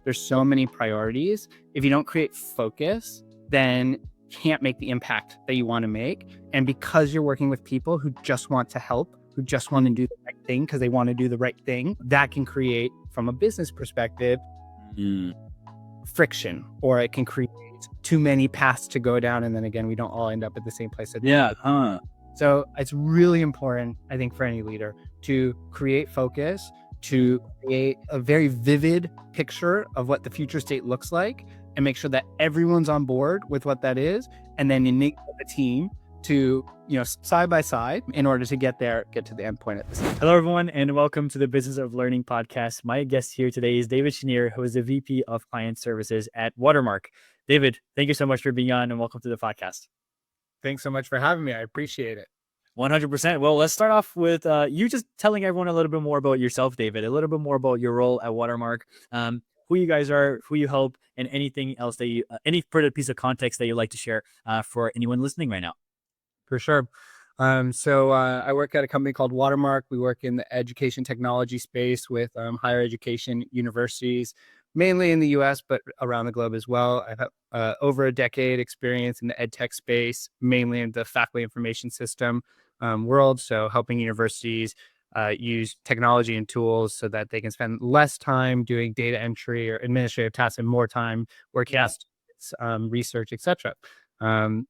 there's so many priorities. If you don't create focus, then can't make the impact that you want to make. And because you're working with people who just want to help, who just want to do the right thing because they want to do the right thing, that can create, from a business perspective, friction, or it can create too many paths to go down. And then again, we don't all end up at the same place. So it's really important, I think, for any leader to create focus, to create a very vivid picture of what the future state looks like, and make sure that everyone's on board with what that is, and then enable the team to, side by side in order to get to the end point at the same time. Hello, everyone, and welcome to the Business of Learning podcast. My guest here today is David Schenirer, who is the VP of Client Services at Watermark. David, thank you so much for being on, and welcome to the podcast. Thanks so much for having me. I appreciate it. 100%. Well, let's start off with you just telling everyone a little bit more about yourself, David, a little bit more about your role at Watermark, who you guys are, who you help, and anything else that you, any further piece of context that you'd like to share for anyone listening right now. For sure. So I work at a company called Watermark. We work in the education technology space with higher education universities, mainly in the US, but around the globe as well. I have over a decade experience in the ed tech space, mainly in the faculty information system world. So helping universities use technology and tools so that they can spend less time doing data entry or administrative tasks and more time working on research, etc. Run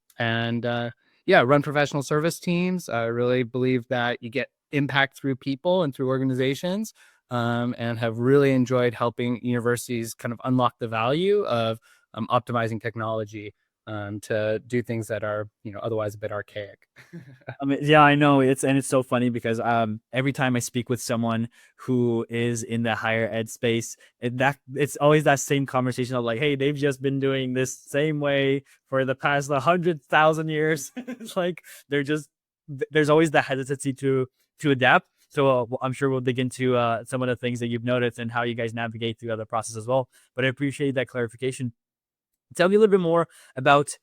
professional service teams. I really believe that you get impact through people and through organizations, and have really enjoyed helping universities kind of unlock the value of optimizing technology to do things that are, otherwise a bit archaic. I know it's so funny because every time I speak with someone who is in the higher ed space, it's always that same conversation of like, hey, they've just been doing this same way for the past 100,000 years. It's like there's always the hesitancy to adapt. So I'm sure we'll dig into some of the things that you've noticed and how you guys navigate through the process as well. But I appreciate that clarification. Tell me a little bit more about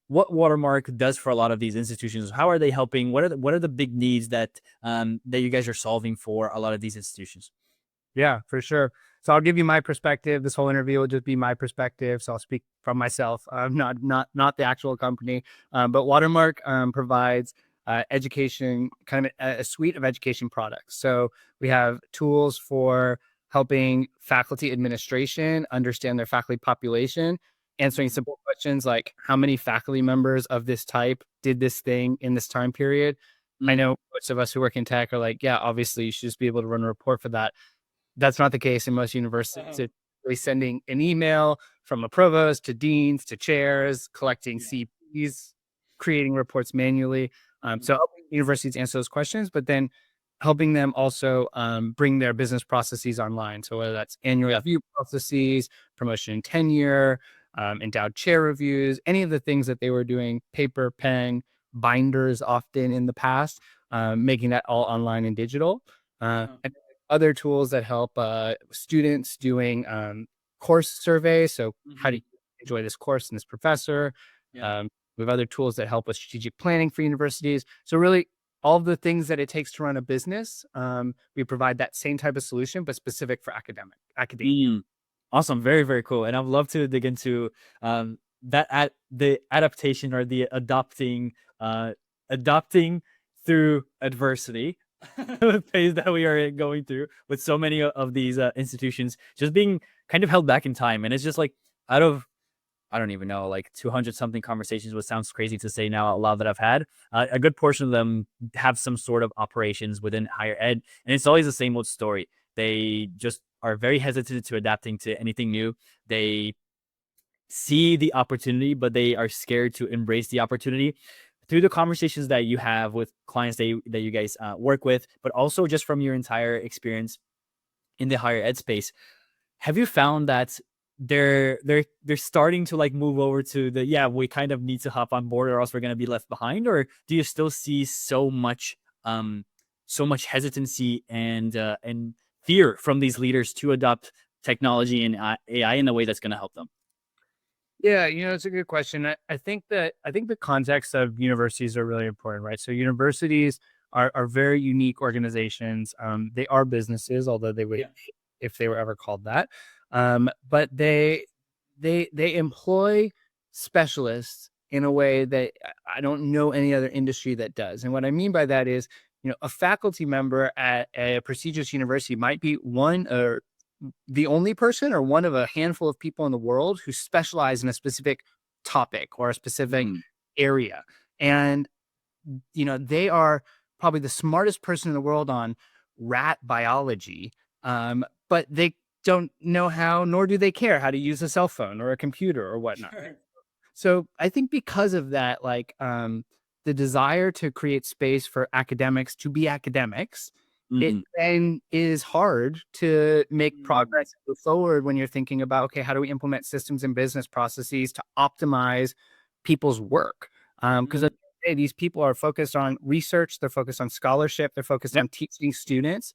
what Watermark does for a lot of these institutions. How are they helping? What are the big needs that you guys are solving for a lot of these institutions? Yeah, for sure. So I'll give you my perspective. This whole interview will just be my perspective. So I'll speak from myself, not the actual company. But Watermark provides education, kind of a suite of education products. So we have tools for helping faculty administration understand their faculty population, answering simple questions like how many faculty members of this type did this thing in this time period. I know most of us who work in tech are like, yeah, obviously you should just be able to run a report for that. That's not the case in most universities. It's really sending an email from a provost to deans to chairs, collecting CPs, creating reports manually. So helping universities answer those questions, but then helping them also bring their business processes online. So whether that's annual review processes, promotion and tenure, endowed chair reviews, any of the things that they were doing, paper, pen, binders often in the past, making that all online and digital. And other tools that help students doing course surveys. So how do you enjoy this course and this professor? We have other tools that help with strategic planning for universities. So really all of the things that it takes to run a business, we provide that same type of solution, but specific for academia. Awesome. Very, very cool. And I'd love to dig into the adaptation or the adopting through adversity phase that we are going through with so many of these institutions just being kind of held back in time. And it's just like out of, I don't even know, like 200 something conversations, which sounds crazy to say now out loud that I've had, a good portion of them have some sort of operations within higher ed. And it's always the same old story. They just are very hesitant to adapting to anything new. They see the opportunity, but they are scared to embrace the opportunity. Through the conversations that you have with clients that you guys work with, but also just from your entire experience in the higher ed space, have you found that they're starting to like move over to we kind of need to hop on board or else we're going to be left behind? Or do you still see so much hesitancy and fear from these leaders to adopt technology and AI in a way that's going to help them? Yeah, it's a good question. I think the context of universities are really important, right? So universities are very unique organizations. They are businesses, although they would, if they were ever called that. But they employ specialists in a way that I don't know any other industry that does. And what I mean by that is, a faculty member at a prestigious university might be one or the only person or one of a handful of people in the world who specialize in a specific topic or a specific Mm. area. And, they are probably the smartest person in the world on rat biology, but they don't know how, nor do they care how to use a cell phone or a computer or whatnot. Sure. So I think because of that, like, the desire to create space for academics to be academics, it Mhm. then is hard to make Mm. progress and move forward when you're thinking about, okay, how do we implement systems and business processes to optimize people's work? Because Mm. these people are focused on research, they're focused on scholarship, they're focused Yep. on teaching students.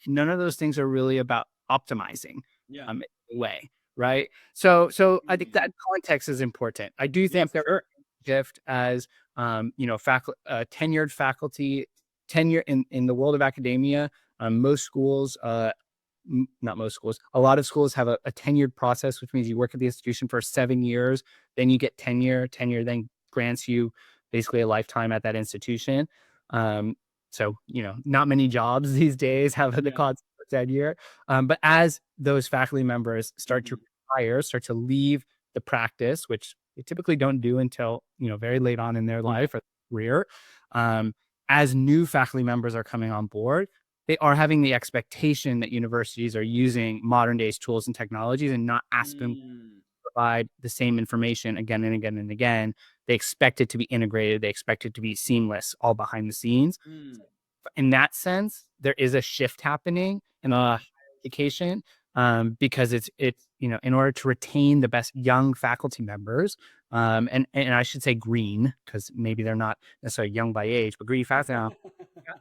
None of those things are really about optimizing Yeah. in a way, right? So I think Mm. that context is important. I do Yeah, think for there sure. shift as tenured faculty tenure in the world of academia. Most schools, not most schools, a lot of schools have a tenured process, which means you work at the institution for 7 years, then you get tenure. Tenure then grants you basically a lifetime at that institution. Um, so not many jobs these days have the Yeah. concept of tenure. But as those faculty members start to Mhm. retire, start to leave the practice, which they typically don't do until very late on in their Yeah. life or career. Um, as new faculty members are coming on board, they are having the expectation that universities are using modern days tools and technologies and not asking to Mm. provide the same information again and again and again. They expect it to be integrated. They expect it to be seamless, all behind the scenes. Mm. In that sense, there is a shift happening in higher education, because it's in order to retain the best young faculty members, and I should say green because maybe they're not necessarily young by age, but green faculty now,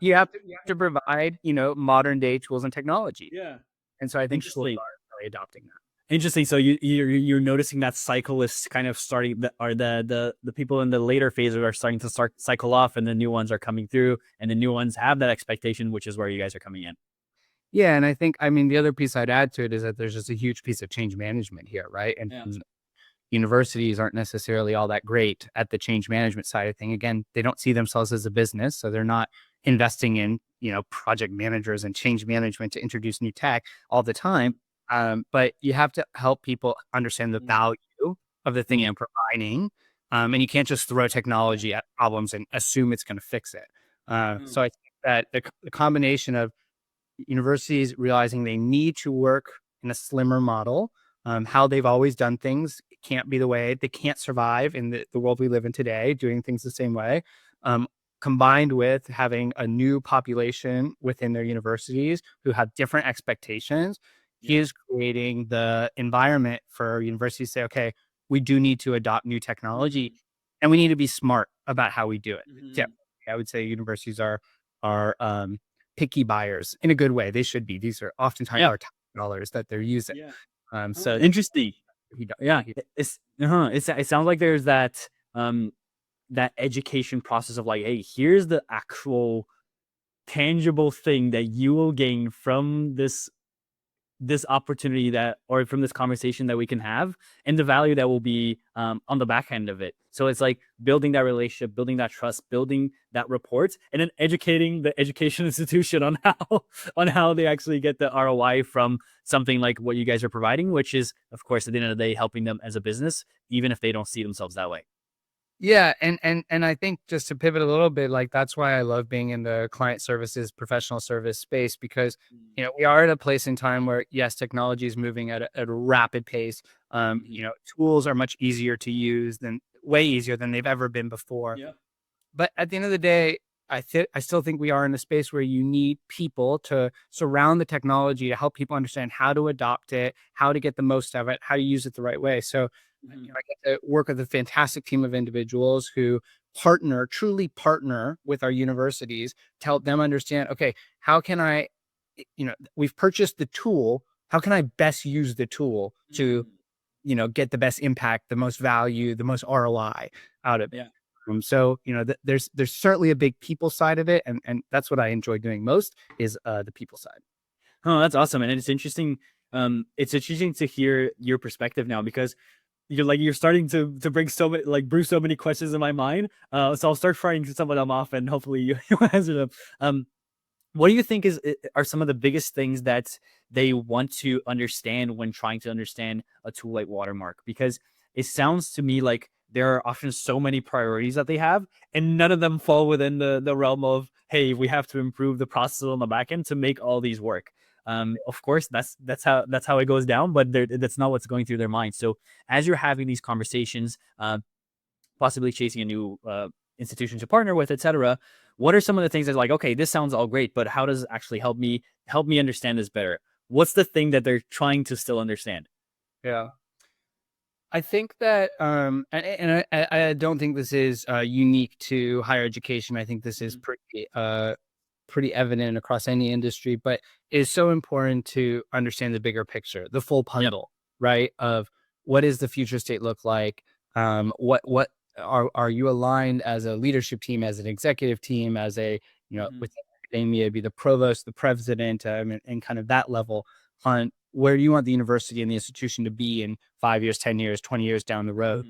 you have to provide modern day tools and technology, Yeah. and so I think schools Interesting. are really adopting that. Interesting. So you're noticing that cycle is kind of starting, or the people in the later phases are starting to start cycle off, and the new ones are coming through, and the new ones have that expectation, which is where you guys are coming in. Yeah, and I think, I mean, the other piece I'd add to it is that there's just a huge piece of change management here, right? And Yeah. universities aren't necessarily all that great at the change management side of thing. Again, they don't see themselves as a business, so they're not investing in, project managers and change management to introduce new tech all the time. But you have to help people understand the Mm. value of the thing Mm. you're providing. And you can't just throw Yeah. technology at problems and assume it's going to fix it. So Mm. I think that the combination of universities realizing they need to work in a slimmer model. How they've always done things can't be the way they can't survive in the world we live in today, doing things the same way. Um, Combined with having a new population within their universities who have different expectations, Yeah. is creating the environment for universities to say, okay, we do need to adopt new technology, Mm. and we need to be smart about how we do it. Yeah, Mhm. I would say universities are picky buyers in a good way. They should be. These are oftentimes Yeah. our top dollars that they're using. Yeah. Oh, So interesting. yeah, It sounds like there's that education process of like, hey, here's the actual tangible thing that you will gain from this opportunity, that, or from this conversation that we can have, and the value that will be on the back end of it. So it's like building that relationship, building that trust, building that rapport, and then educating the education institution on how they actually get the ROI from something like what you guys are providing, which is, of course, at the end of the day, helping them as a business, even if they don't see themselves that way. yeah, and I think just to pivot a little bit, like that's why I love being in the client services, professional service space because Mm. we are at a place in time where yes, technology is moving at a rapid pace. Mhm. Tools are much easier to use than way easier than they've ever been before. Yeah. But at the end of the day, I still think we are in a space where you need people to surround the technology to help people understand how to adopt it, how to get the most of it, how to use it the right way. So, Mhm. I get to work with a fantastic team of individuals who truly partner with our universities to help them understand, okay, how can I, we've purchased the tool. How can I best use the tool to Mm. get the best impact, the most value, the most ROI out of it. Yeah. So there's certainly a big people side of it, and that's what I enjoy doing most is the people side. Oh, that's awesome. And it's interesting. It's interesting to hear your perspective now, because you're starting to bring so many, like, brew so many questions in my mind. So I'll start firing some of them off, and hopefully you, you answer them. What do you think are some of the biggest things that they want to understand when trying to understand a tool like Watermark? Because it sounds to me like there are often so many priorities that they have, and none of them fall within the realm of, hey, we have to improve the process on the back end to make all these work. Of course, that's how it goes down, but that's not what's going through their mind. So as you're having these conversations, possibly chasing a new institution to partner with, etc. What are some of the things that's like, okay, this sounds all great, but how does it actually help me understand this better? What's the thing that they're trying to still understand? Yeah. I think that, I don't think this is unique to higher education. I think this is Mhm. pretty evident across any industry, but it's so important to understand the bigger picture, the full Yep. puzzle, right? Of what does the future state look like? What are you aligned as a leadership team, as an executive team, as a, Mhm. within academia, be the provost, the president, and kind of that level on where you want the university and the institution to be in 5 years, 10 years, 20 years down the road.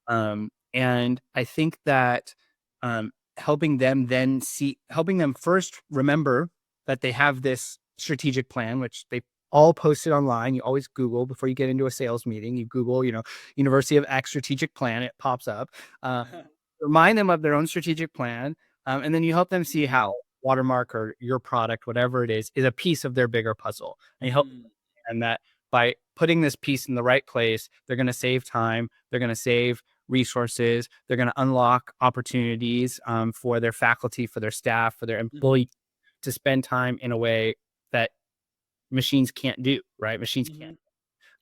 Mhm. And I think that helping them first remember that they have this strategic plan, which they all posted online. You always Google before you get into a sales meeting. You Google, University of X strategic plan. It pops up. Uh, Remind them of their own strategic plan, and then you help them see Mhm. how Watermark or your product, whatever it is a piece of their bigger puzzle. And you help Mhm. and that by putting this piece in the right place, they're going to save time, they're going to save resources, they're going to unlock opportunities for their faculty, for their staff, for their employees Mhm. to spend time in a way that machines can't do. Right? Machines can't.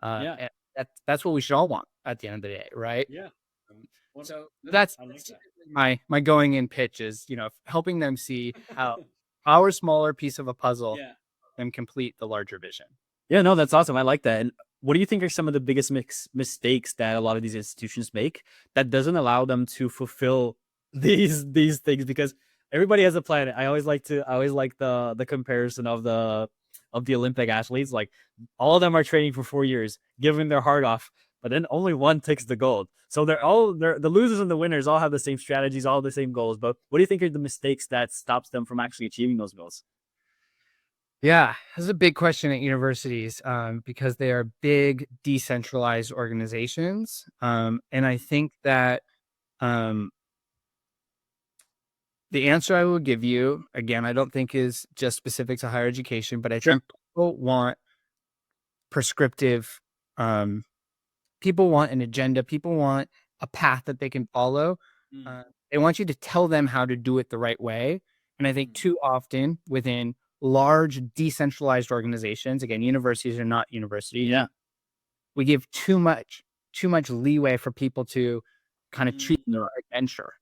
Mhm. Yeah. And that's what we should all want at the end of the day, right? Yeah. Um, What? so No, that's I like that. typically my going in pitch is, helping them see how our smaller piece of a puzzle Yeah. can complete the larger vision. Yeah, no, that's awesome. I like that. And what do you think are some of the biggest mistakes that a lot of these institutions make that doesn't allow them to fulfill these things? Because everybody has a plan. I always like the comparison of the Olympic athletes. Like, all of them are training for 4 years, giving their heart off, but then only one takes the gold. So they're the losers and the winners all have the same strategies, all the same goals. But what do you think are the mistakes that stops them from actually achieving those goals? Yeah, this is a big question at universities because they are big decentralized organizations. And I think that um, the answer I will give you, again, I don't think is just specific to higher education, but I Sure. think people want prescriptive, um, people want an agenda, people want a path that they can follow. Mm, Uh, they want you to tell them how to do it the right way. And I think mm. too often within large decentralized organizations, again, universities are not universities, Yeah. we give too much leeway for people to kind of choose their Mm. own adventure.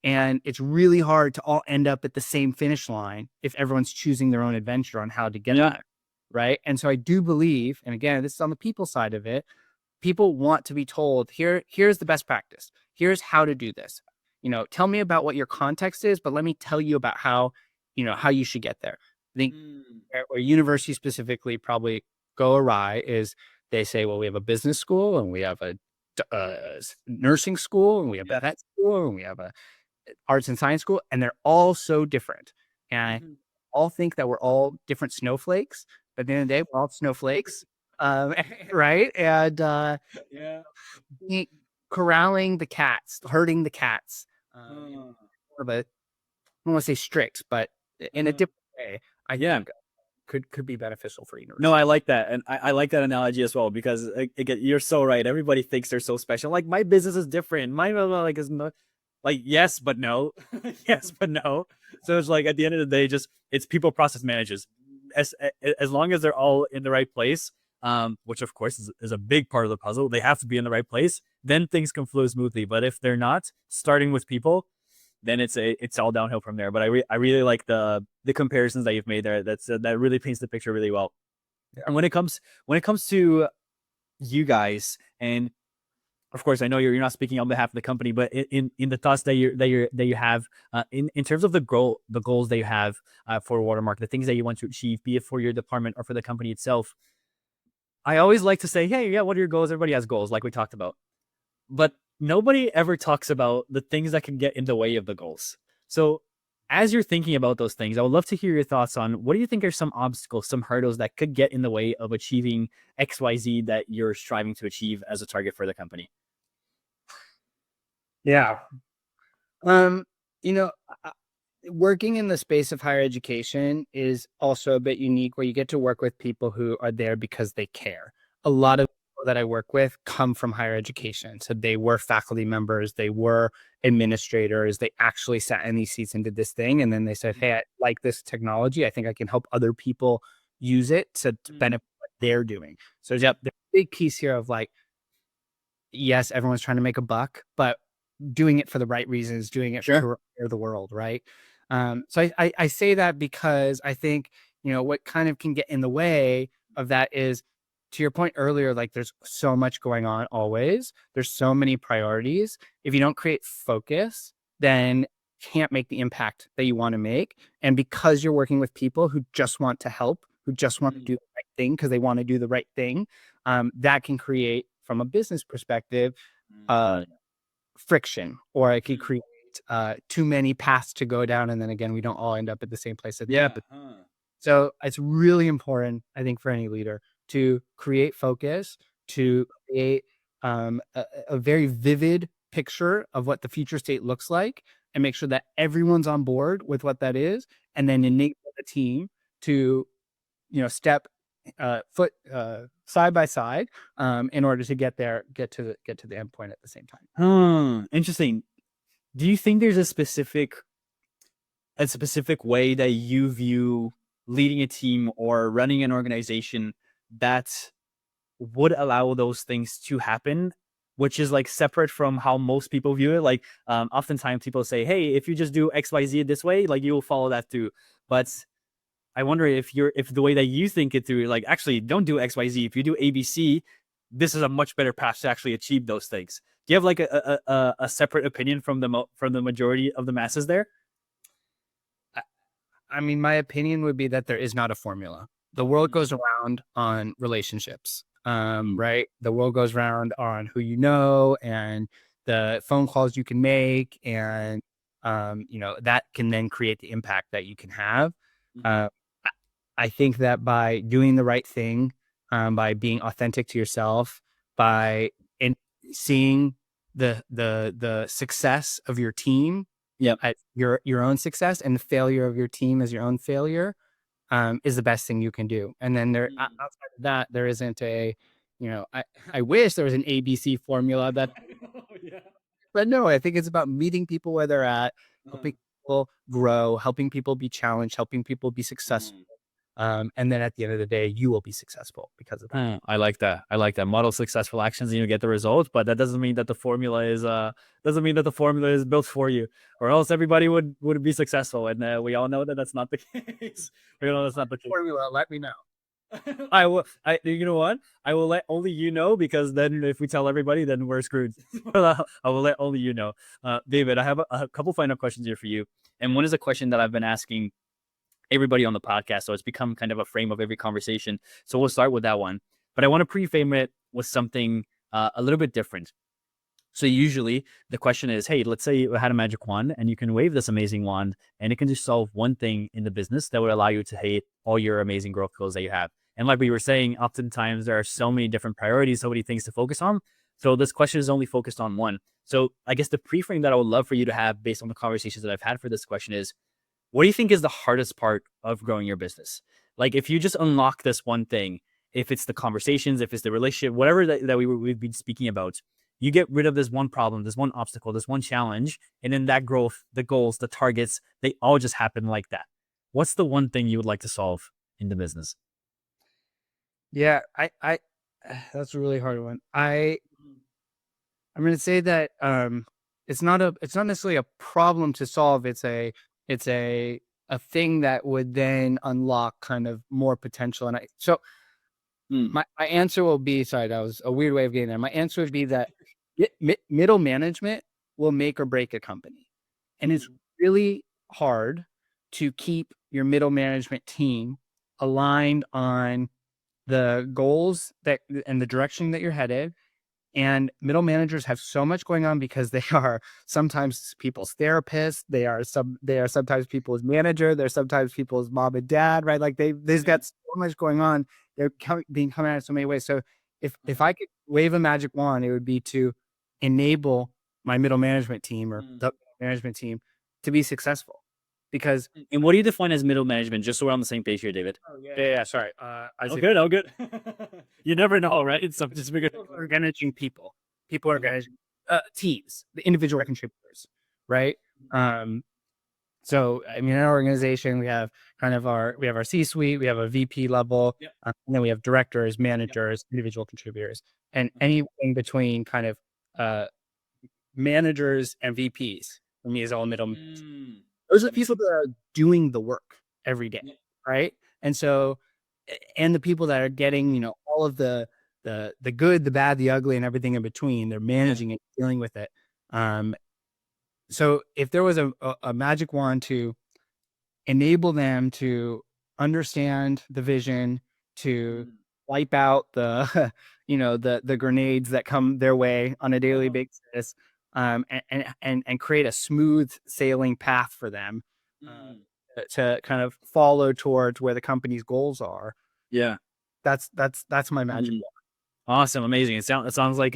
And it's really hard to all end up at the same finish line if everyone's choosing their own adventure on how to get Yeah. there. Right. And so I do believe, and again, this is on the people side of it, people want to be told, here's the best practice. Here's how to do this. Tell me about what your context is, but let me tell you about how you should get there. I think Mm. where universities specifically probably go awry is they say, well, we have a business school and we have a nursing school and we have a Yeah. vet school and we have a arts and science school, and they're all so different. And I Mhm. all think that we're all different snowflakes, but at the end of the day, we're all snowflakes. Right? And Yeah. he- corralling the cats, herding the cats, in Uh, more of a, I don't want to say strict, but in a uh, different way, I yeah. think could be beneficial for No, I university. like that, and I like that analogy as well, because again, you're so right. Everybody thinks they're so special. Like, my business is different. My blah, blah, like is not, like, yes, but no, yes, but no. So it's like, at the end of the day, just it's people, process managers. As long as they're all in the right place, which of course is a big part of the puzzle. They have to be in the right place. Then things can flow smoothly. But if they're not, starting with people, then it's all downhill from there. But I really like the comparisons that you've made there. That really paints the picture really well. Yeah. And when it comes to you guys, and of course, I know you're not speaking on behalf of the company, but in the thoughts that you have, in terms of the goals that you have for Watermark, the things that you want to achieve, be it for your department or for the company itself, I always like to say, hey, yeah, what are your goals? Everybody has goals, like we talked about. But nobody ever talks about the things that can get in the way of the goals. So as you're thinking about those things, I would love to hear your thoughts on what do you think are some obstacles, some hurdles that could get in the way of achieving XYZ that you're striving to achieve as a target for the company? Yeah. You know, working in the space of higher education is also a bit unique, where you get to work with people who are there because they care. A lot of people that I work with come from higher education. So they were faculty members, they were administrators, they actually sat in these seats and did this thing. And then they said, hey, I like this technology. I think I can help other people use it to benefit what they're doing. So there's a big piece here of like, yes, everyone's trying to make a buck, but doing it for the right reasons, doing it to repair the world, right? So I say that because I think, what kind of can get in the way of that is, to your point earlier, like there's so much going on always. There's so many priorities. If you don't create focus, then you can't make the impact that you want to make. And because you're working with people who just want to help, who just want to do the right thing because they want to do the right thing, that can create, from a business perspective, friction, or it could create too many paths to go down, and then again, we don't all end up at the same place at the end. So it's really important, I think, for any leader to create focus, to create a very vivid picture of what the future state looks like, and make sure that everyone's on board with what that is, and then enable the team to step foot side by side in order to get to the end point at the same time. Interesting. Do you think there's a specific way that you view leading a team or running an organization that would allow those things to happen, which is like separate from how most people view it? Like, oftentimes people say, hey, if you just do XYZ this way, like you will follow that through. But I wonder if the way that you think it through, like, actually don't do XYZ. If you do ABC, this is a much better path to actually achieve those things. Do you have like a separate opinion from the majority of the masses there? I mean, my opinion would be that there is not a formula. The world goes around on relationships, right? The world goes around on who you know and the phone calls you can make, and that can then create the impact that you can have. I think that by doing the right thing, by being authentic to yourself, by seeing the success of your team, at your own success, and the failure of your team as your own failure, is the best thing you can do. And then outside of that, there isn't I wish there was an ABC formula that, but no, I think it's about meeting people where they're at, helping people grow, helping people be challenged, helping people be successful. And then at the end of the day, you will be successful because of that. I like that. I like that. Model successful actions and you get the results, but that doesn't mean that the formula is built for you, or else everybody would be successful. And we all know that that's not the case. We all know that's not the case. Formula, let me know. I will. You know what? I will let only you know, because then if we tell everybody, then we're screwed. I will let only you know. David, I have a couple final questions here for you, and one is a question that I've been asking everybody on the podcast, so it's become kind of a frame of every conversation. So we'll start with that one, but I want to pre-frame it with something a little bit different. So usually the question is, hey, let's say you had a magic wand and you can wave this amazing wand and it can just solve one thing in the business that would allow you to hit all your amazing growth goals that you have. And like we were saying, oftentimes there are so many different priorities, so many things to focus on. So this question is only focused on one. So I guess the pre-frame that I would love for you to have based on the conversations that I've had for this question is, what do you think is the hardest part of growing your business? Like, if you just unlock this one thing, if it's the conversations, if it's the relationship, whatever that we've been speaking about, you get rid of this one problem, this one obstacle, this one challenge, and then that growth, the goals, the targets, they all just happen like that. What's the one thing you would like to solve in the business? Yeah, I that's a really hard one. I'm going to say that it's not necessarily a problem to solve. It's a thing that would then unlock kind of more potential. And my answer will be, sorry, that was a weird way of getting there. My answer would be that middle management will make or break a company. And it's really hard to keep your middle management team aligned on the goals that and the direction that you're headed. And middle managers have so much going on because they are sometimes people's therapist, they are sometimes people's manager, they're sometimes people's mom and dad, right? Like they've got so much going on. They're being coming at it so many ways. So if I could wave a magic wand, it would be to enable my middle management team or the management team to be successful. Because And what do you define as middle management? Just so we're on the same page here, David. sorry, Oh, good. You never know, right? It's just bigger. are managing people. People are managing teams, the individual contributors, right? So I mean, in our organization, we have our C-suite, we have a VP level, and then we have directors, managers, individual contributors, and anything between kind of managers and VPs for me is all middle. Those are the people that are doing the work every day, right? And so, and the people that are getting, all of the good, the bad, the ugly, and everything in between, they're managing it, dealing with it. So if there was a magic wand to enable them to understand the vision, to wipe out the, the grenades that come their way on a daily basis, and create a smooth sailing path for them, to kind of follow towards where the company's goals are. Yeah. That's my magic wand. Awesome. Amazing. It sounds like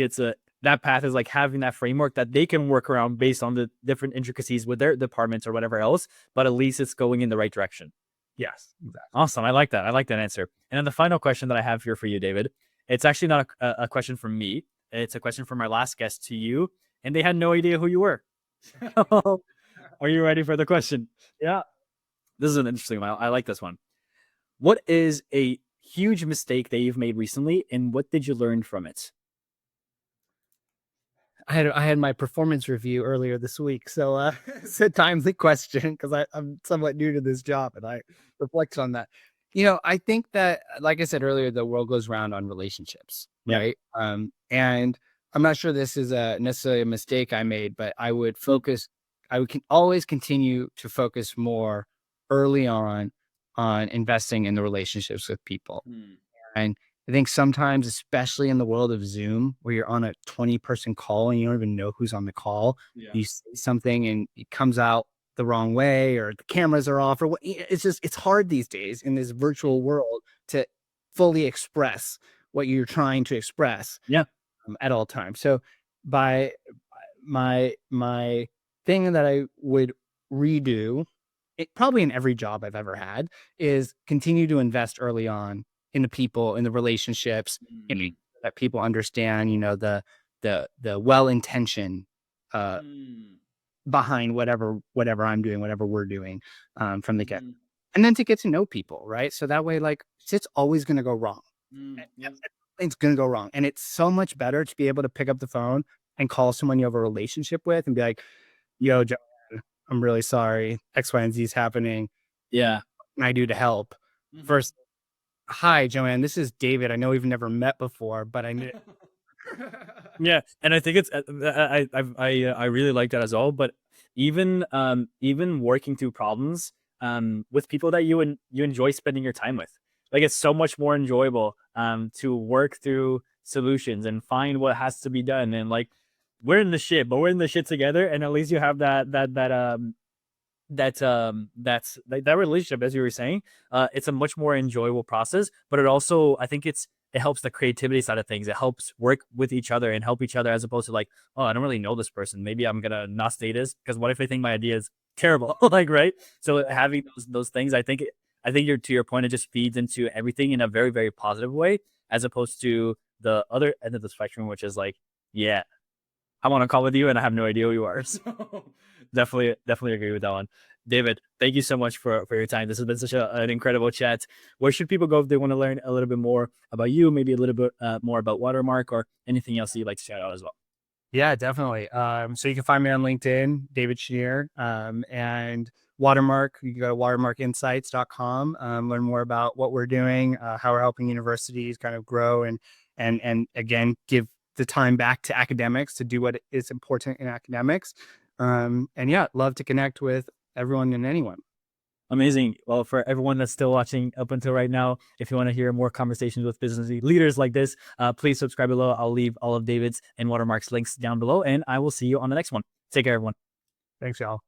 that path is like having that framework that they can work around based on the different intricacies with their departments or whatever else, but at least it's going in the right direction. Yes, exactly. Awesome. I like that. I like that answer. And then the final question that I have here for you, David, it's actually not a question from me. It's a question from our last guest to you, and they had no idea who you were. Are you ready for the question? Yeah. This is an interesting one. I like this one. What is a huge mistake that you've made recently, and what did you learn from it? I had my performance review earlier this week, so it's a timely question because I'm somewhat new to this job and I reflect on that. I think that, like I said earlier, the world goes round on relationships, right? And I'm not sure this is necessarily a mistake I made, but I would always continue to focus more early on investing in the relationships with people. And I think sometimes, especially in the world of Zoom, where you're on a 20-person call and you don't even know who's on the call, you say something and it comes out the wrong way, or the cameras are off, or what. It's hard these days in this virtual world to fully express what you're trying to express. At all times. So by my thing that I would redo, probably in every job I've ever had, is continue to invest early on in the people, in the relationships, that people understand, the well-intention behind whatever I'm doing, whatever we're doing, from the get, and then to get to know people, right? So that way, like, it's always going to go wrong. It's going to go wrong, and it's so much better to be able to pick up the phone and call someone you have a relationship with and be like, "Yo, Joe, I'm really sorry. X, Y, and Z is happening. Yeah. What can I do to help?" First, "Hi, Joanne. This is David. I know we've never met before, but I knew." Yeah, and I think it's I really like that as well. But even working through problems with people that you enjoy spending your time with, like, it's so much more enjoyable to work through solutions and find what has to be done. And like, we're in the shit, but we're in the shit together, and at least you have that relationship, as you were saying. It's a much more enjoyable process, but it also, I think it helps the creativity side of things. It helps work with each other and help each other, as opposed to like, oh, I don't really know this person, maybe I'm gonna not stay this, because what if they think my idea is terrible? Like, right? So having those things, I think you're, to your point, it just feeds into everything in a very, very positive way, as opposed to the other end of the spectrum, which is like, yeah, I'm on a call with you and I have no idea who you are. So definitely agree with that one. David, thank you so much for your time. This has been such an incredible chat. Where should people go if they want to learn a little bit more about you, maybe a little bit more about Watermark, or anything else that you'd like to shout out as well? Yeah, definitely. So you can find me on LinkedIn, David Schenirer, and Watermark. You can go to watermarkinsights.com, learn more about what we're doing, how we're helping universities kind of grow, and again, give the time back to academics to do what is important in academics. And yeah, love to connect with everyone and anyone. Amazing. Well, for everyone that's still watching up until right now, if you want to hear more conversations with business leaders like this, please subscribe below. I'll leave all of David's and Watermark's links down below, and I will see you on the next one. Take care, everyone. Thanks, y'all.